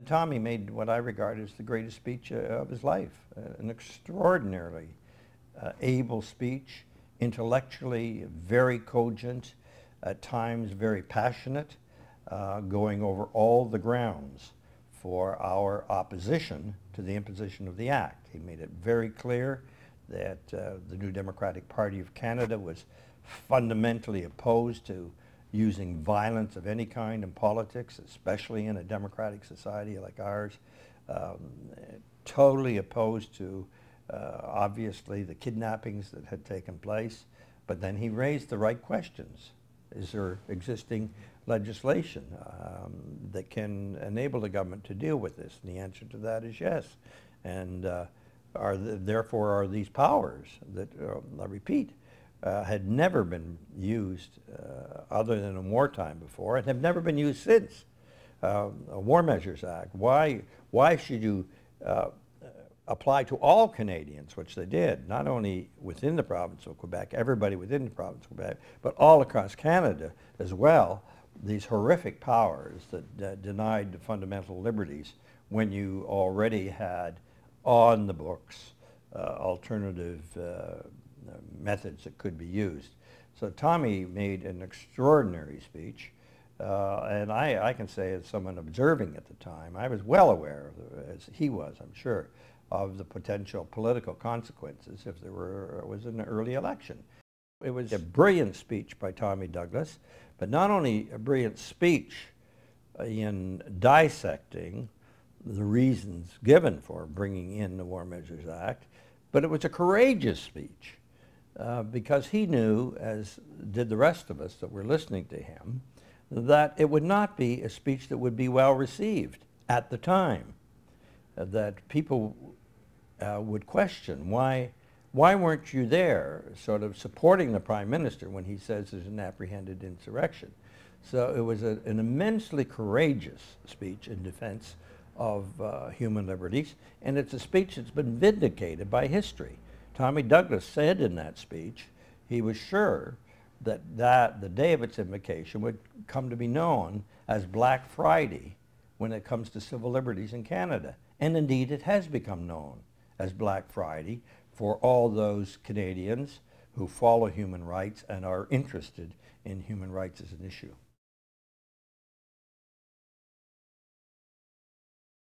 Tommy made what I regard as the greatest speech of his life, an extraordinarily able speech, intellectually very cogent, at times very passionate, going over all the grounds for our opposition to the imposition of the Act. He made it very clear that the New Democratic Party of Canada was fundamentally opposed to using violence of any kind in politics, especially in a democratic society like ours. Totally opposed to, obviously, the kidnappings that had taken place. But then he raised the right questions. Is there existing legislation that can enable the government to deal with this? And the answer to that is yes. And therefore are these powers that, I repeat, had never been used other than in wartime before, and have never been used since. A War Measures Act. Why should you apply to all Canadians, which they did, not only within the province of Quebec, everybody within the province of Quebec, but all across Canada as well, these horrific powers that denied the fundamental liberties when you already had on the books alternative methods that could be used. So Tommy made an extraordinary speech, and I can say as someone observing at the time, I was well aware, as he was, I'm sure, of the potential political consequences if there was an early election. It was a brilliant speech by Tommy Douglas, but not only a brilliant speech in dissecting the reasons given for bringing in the War Measures Act, but it was a courageous speech because he knew, as did the rest of us that were listening to him, that it would not be a speech that would be well received at the time, that people would question why weren't you there sort of supporting the Prime Minister when he says there's an apprehended insurrection. So it was an immensely courageous speech in defense of human liberties, and it's a speech that's been vindicated by history. Tommy Douglas said in that speech he was sure that the day of its invocation would come to be known as Black Friday when it comes to civil liberties in Canada. And indeed it has become known as Black Friday for all those Canadians who follow human rights and are interested in human rights as an issue.